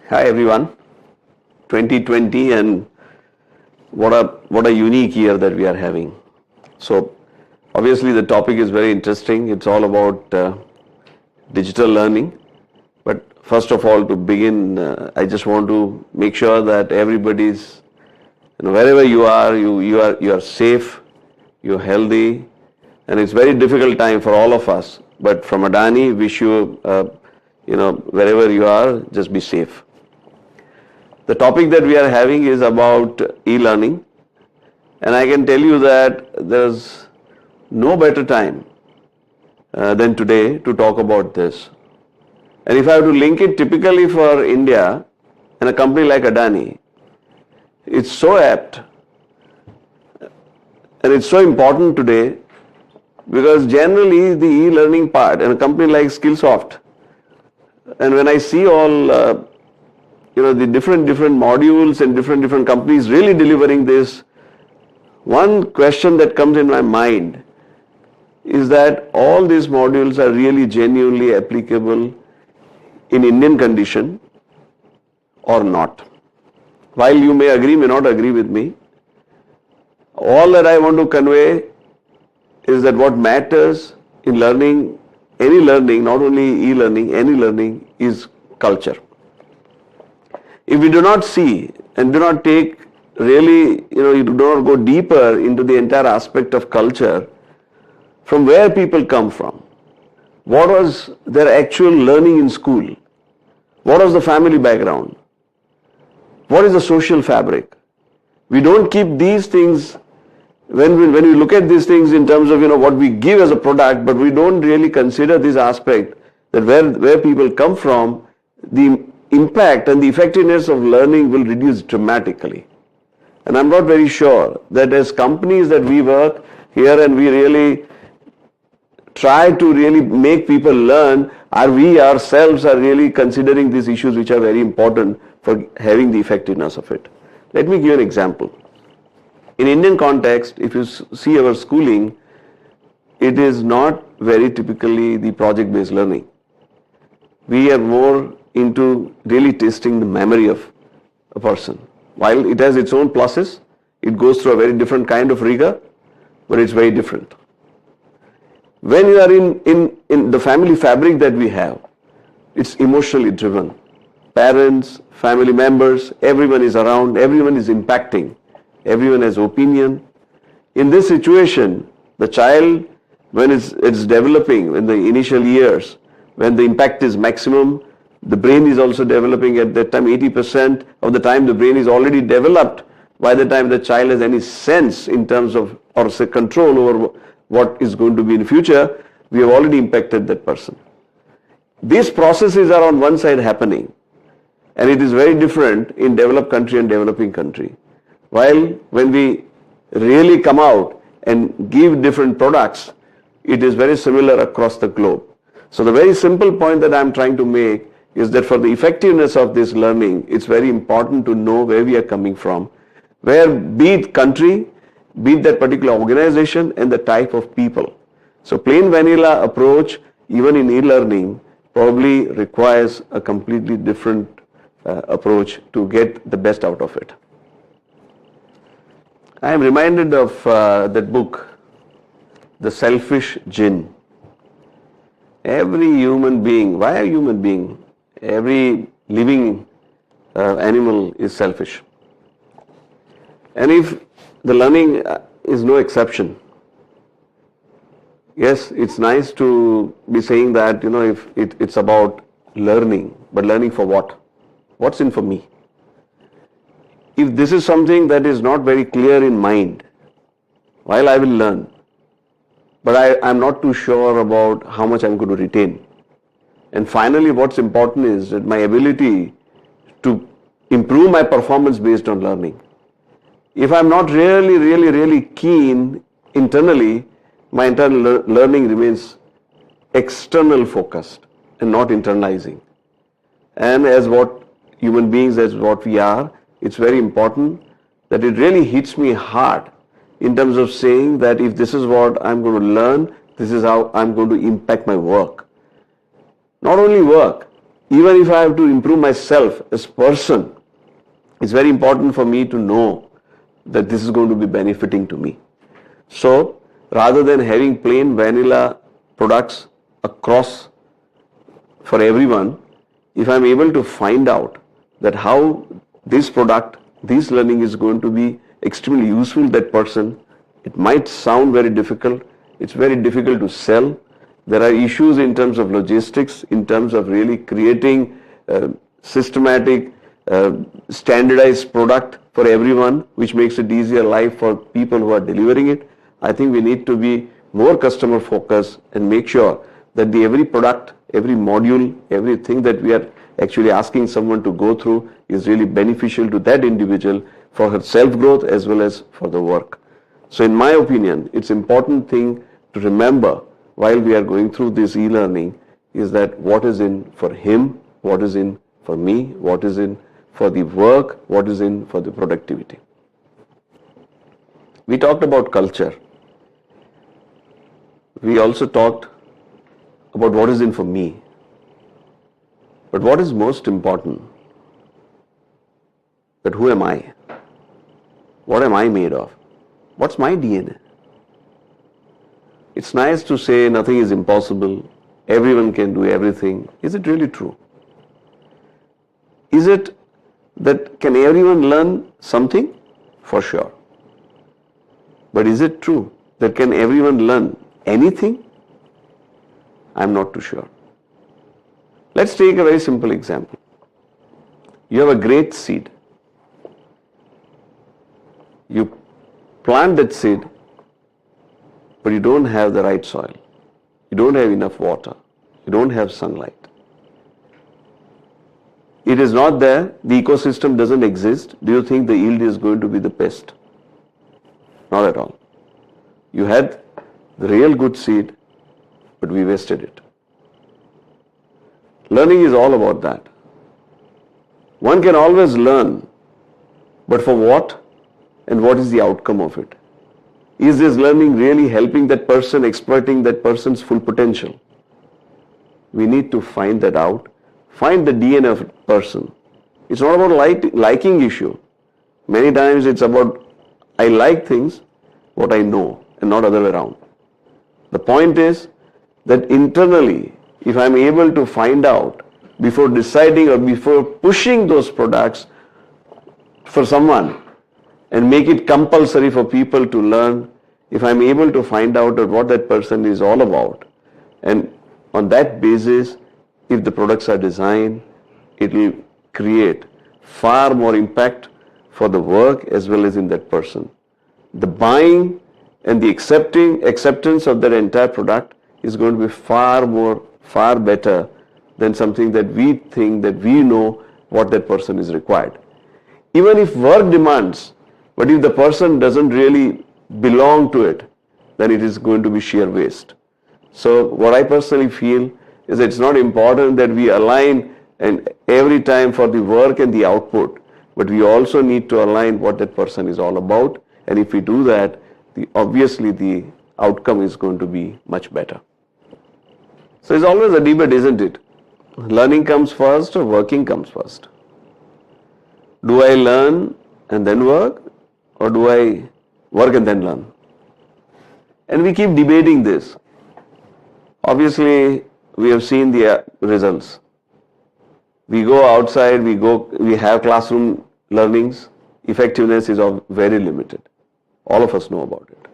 Hi everyone, 2020 and what a unique year that we are having. So obviously the topic is very interesting. It's all about digital learning. But first of all, to begin, I just want to make sure that everybody's, wherever you are, you are safe, you're healthy, and it's very difficult time for all of us. But from Adani, wish you, wherever you are, just be safe. The topic that we are having is about e-learning, and I can tell you that there's no better time than today to talk about this. And if I have to link it typically for India and a company like Adani, it's so apt and it's so important today because generally the e-learning part and a company like Skillsoft, and when I see all the different modules and different companies really delivering this, one question that comes in my mind is that all these modules are really genuinely applicable in Indian condition or not. While you may agree, may not agree with me, all that I want to convey is that what matters in learning, any learning, not only e-learning, any learning, is culture. If we do not see and do not take really, you do not go deeper into the entire aspect of culture, from where people come from, what was their actual learning in school, what was the family background, what is the social fabric. We don't keep these things, when we look at these things in terms of what we give as a product, but we don't really consider this aspect that where people come from, the impact and the effectiveness of learning will reduce dramatically. And I'm not very sure that as companies that we work here and we really try to really make people learn, we ourselves are really considering these issues which are very important for having the effectiveness of it. Let me give you an example. In Indian context, if you see our schooling, it is not very typically the project-based learning. We are more into really testing the memory of a person. While it has its own pluses, it goes through a very different kind of rigor, but it's very different. When you are in the family fabric that we have, it's emotionally driven. Parents, family members, everyone is around, everyone is impacting, everyone has opinion. In this situation, the child, when it's developing in the initial years, when the impact is maximum, the brain is also developing at that time. 80% of the time the brain is already developed by the time the child has any sense in terms of, or say, control over what is going to be in the future. We have already impacted that person. These processes are on one side happening, and it is very different in developed country and developing country. While when we really come out and give different products, it is very similar across the globe. So the very simple point that I am trying to make is that for the effectiveness of this learning, it's very important to know where we are coming from, where, be it country, be it that particular organization, and the type of people. So plain vanilla approach, even in e-learning, probably requires a completely different approach to get the best out of it. I am reminded of that book, The Selfish Gene. Every human being, why a human being? Every living animal is selfish. And if the learning is no exception, yes, it's nice to be saying that, if it's about learning, but learning for what? What's in for me? If this is something that is not very clear in mind, while I will learn, but I'm not too sure about how much I'm going to retain. And finally, what's important is that my ability to improve my performance based on learning. If I'm not really keen internally, my internal learning remains external focused and not internalizing. And as what human beings, as what we are, it's very important that it really hits me hard in terms of saying that if this is what I'm going to learn, this is how I'm going to impact my work. Not only work, Even if I have to improve myself as a person, it's very important for me to know that this is going to be benefiting to me. So rather than having plain vanilla products across for everyone, if I'm able to find out that how this product, this learning is going to be extremely useful to that person, it might sound very difficult. It's very difficult to sell. There are issues in terms of logistics, in terms of really creating systematic, standardized product for everyone, which makes it easier life for people who are delivering it. I think we need to be more customer focused and make sure that every product, every module, everything that we are actually asking someone to go through is really beneficial to that individual for her self-growth as well as for the work. So in my opinion, it's important thing to remember while we are going through this e-learning is that what is in for him, what is in for me, what is in for the work, what is in for the productivity. We talked about culture. We also talked about what is in for me. But what is most important? That who am I? What am I made of? What's my DNA? It's nice to say nothing is impossible, everyone can do everything. Is it really true? Is it that can everyone learn something? For sure. But is it true that can everyone learn anything? I'm not too sure. Let's take a very simple example. You have a great seed. You plant that seed, but you don't have the right soil. You don't have enough water. You don't have sunlight. It is not there. The ecosystem doesn't exist. Do you think the yield is going to be the best? Not at all. You had the real good seed, but we wasted it. Learning is all about that. One can always learn, but for what? And what is the outcome of it? Is this learning really helping that person, exploiting that person's full potential? We need to find that out. Find the DNA of a person. It's not about liking issue. Many times it's about I like things, what I know, and not other way around. The point is that internally, if I'm able to find out before deciding or before pushing those products for someone and make it compulsory for people to learn, if I'm able to find out what that person is all about, and on that basis, if the products are designed, it will create far more impact for the work as well as in that person. The buying and the acceptance of that entire product is going to be far better than something that we think that we know what that person is required. Even if work demands, but if the person doesn't really belong to it, then it is going to be sheer waste. So what I personally feel is it's not important that we align and every time for the work and the output, but we also need to align what that person is all about. And if we do that, obviously the outcome is going to be much better. So it's always a debate, isn't it? Learning comes first or working comes first? Do I learn and then work, or do I work and then learn? And we keep debating this. Obviously, we have seen the results. We go outside, we have classroom learnings. Effectiveness is very limited. All of us know about it.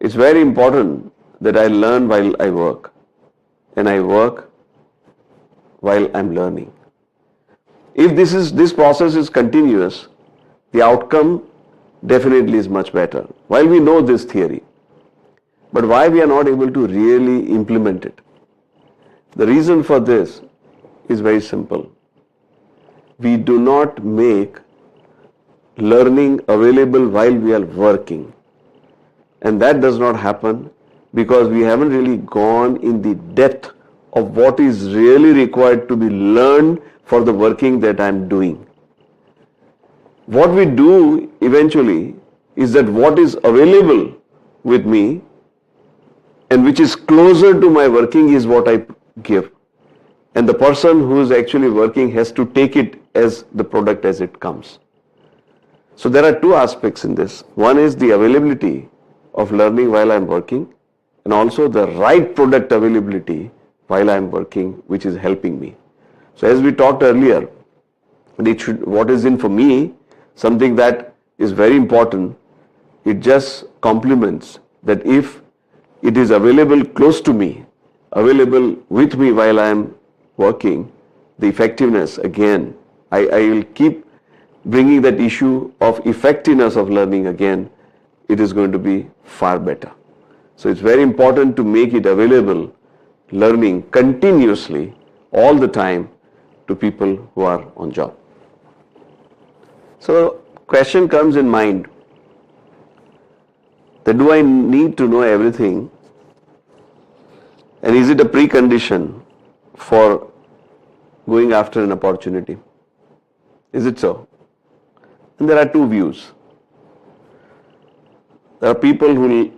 It's very important that I learn while I work, and I work while I'm learning. If this process is continuous, the outcome definitely is much better. While we know this theory, but why we are not able to really implement it? The reason for this is very simple. We do not make learning available while we are working. And that does not happen because we haven't really gone in the depth of what is really required to be learned for the working that I'm doing. What we do eventually is that what is available with me and which is closer to my working is what I give. and the person who is actually working has to take it as the product as it comes. So there are two aspects in this. One is the availability of learning while I am working, and also the right product availability while I am working, which is helping me. So as we talked earlier, what is in for me, something that is very important, it just complements that if it is available close to me, available with me while I am working, the effectiveness again, I will keep bringing that issue of effectiveness of learning again, it is going to be far better. So it's very important to make it available, learning continuously all the time to people who are on job. So question comes in mind that do I need to know everything, and is it a precondition for going after an opportunity? Is it so? And there are two views. There are people who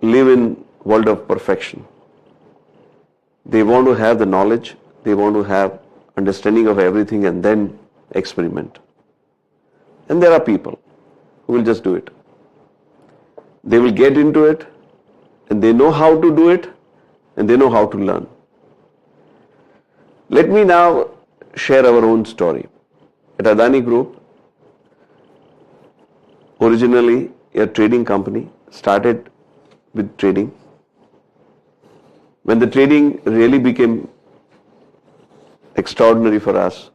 live in world of perfection. They want to have the knowledge, they want to have understanding of everything and then experiment. And there are people who will just do it. They will get into it and they know how to do it and they know how to learn. Let me now share our own story. At Adani Group, originally a trading company, started with trading. When the trading really became extraordinary for us,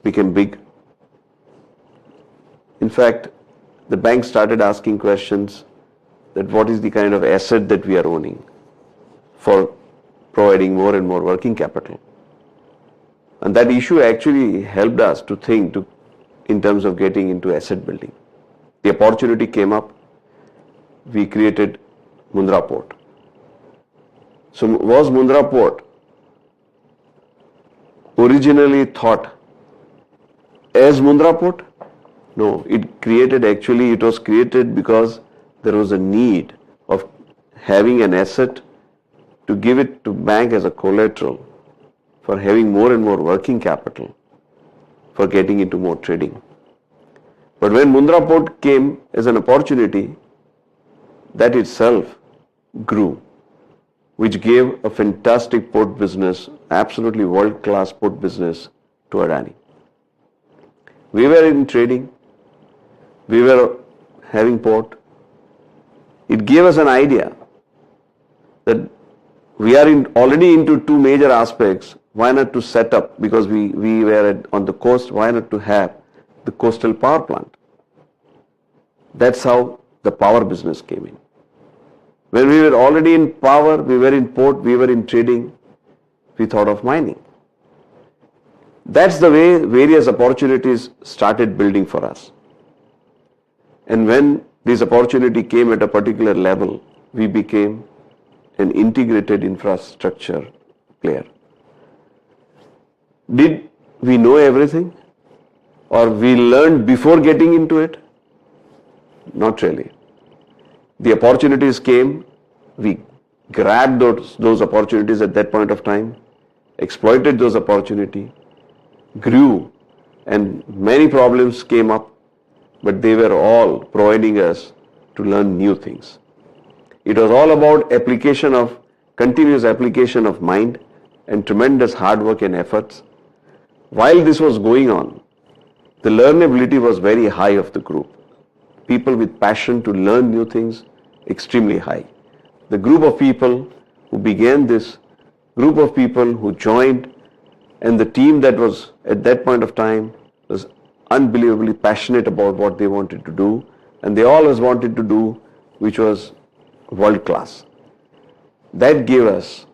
became big. In fact, the bank started asking questions that what is the kind of asset that we are owning for providing more and more working capital. And that issue actually helped us to think in terms of getting into asset building. The opportunity came up, we created Mundra Port. So was Mundra Port originally thought as Mundra Port? No, it was created because there was a need of having an asset to give it to bank as a collateral for having more and more working capital for getting into more trading. But when Mundra Port came as an opportunity, that itself grew, which gave a fantastic port business, absolutely world-class port business to Adani. We were in trading, we were having port. It gave us an idea that we are already into two major aspects. Why not to set up, because we were on the coast, why not to have the coastal power plant? That's how the power business came in. When we were already in power, we were in port, we were in trading, we thought of mining. That's the way various opportunities started building for us. And when this opportunity came at a particular level, we became an integrated infrastructure player. Did we know everything? Or we learned before getting into it? Not really. The opportunities came, we grabbed those opportunities at that point of time, exploited those opportunities, grew, and many problems came up, but they were all providing us to learn new things. It was all about continuous application of mind and tremendous hard work and efforts. While this was going on, the learnability was very high of the group. People with passion to learn new things, extremely high. The group of people who began this, group of people who joined, and the team that was at that point of time was unbelievably passionate about what they wanted to do, and they always wanted to do, which was world class. That gave us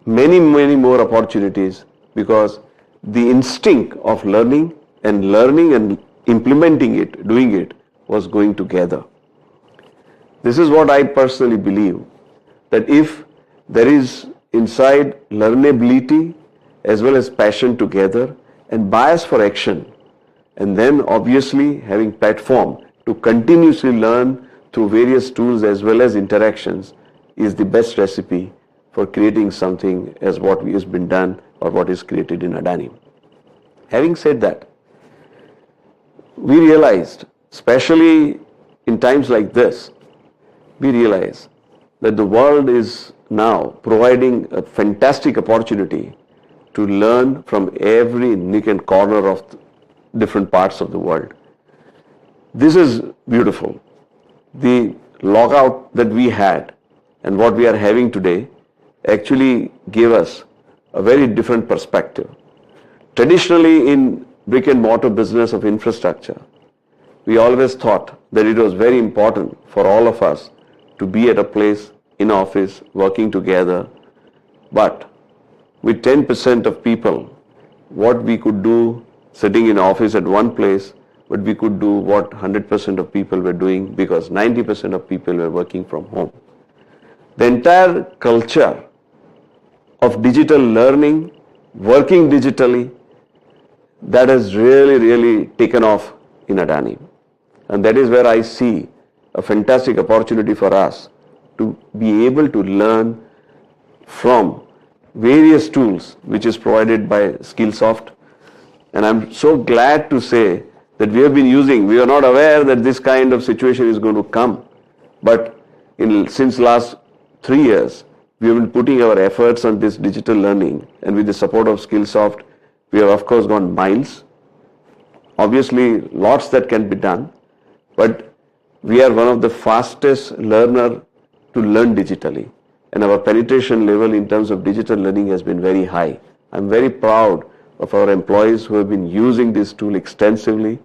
many more opportunities, because the instinct of learning and implementing it, doing it, was going together. This is what I personally believe, that if there is inside learnability as well as passion together and bias for action, and then obviously having platform to continuously learn through various tools as well as interactions, is the best recipe for creating something as what has been done or what is created in Adani. Having said that, we realized, especially in times like this, we realize that the world is now providing a fantastic opportunity to learn from every nook and corner of different parts of the world. This is beautiful. The lockout that we had and what we are having today actually gave us a very different perspective. Traditionally, in brick and mortar business of infrastructure, we always thought that it was very important for all of us to be at a place in office working together, but with 10% of people, what we could do sitting in office at one place, but we could do what 100% of people were doing because 90% of people were working from home. The entire culture of digital learning, working digitally, that has really taken off in Adani. And that is where I see a fantastic opportunity for us to be able to learn from various tools which is provided by Skillsoft. And I'm so glad to say that we have been using, we are not aware that this kind of situation is going to come, but since last 3 years, we have been putting our efforts on this digital learning, and with the support of Skillsoft, we have of course gone miles. Obviously, lots that can be done, but we are one of the fastest learner to learn digitally, and our penetration level in terms of digital learning has been very high. I'm very proud of our employees who have been using this tool extensively,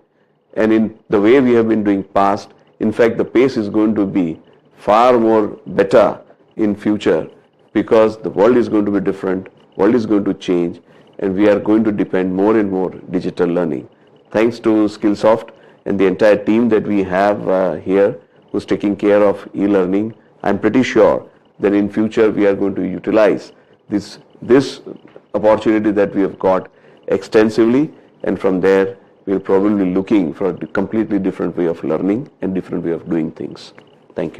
and in the way we have been doing past, in fact the pace is going to be far more better in future because the world is going to be different, world is going to change, and we are going to depend more and more digital learning. Thanks to Skillsoft and the entire team that we have here who's taking care of e-learning, I'm pretty sure that in future we are going to utilize this opportunity that we have got extensively, and from there we're probably looking for a completely different way of learning and different way of doing things. Thank you.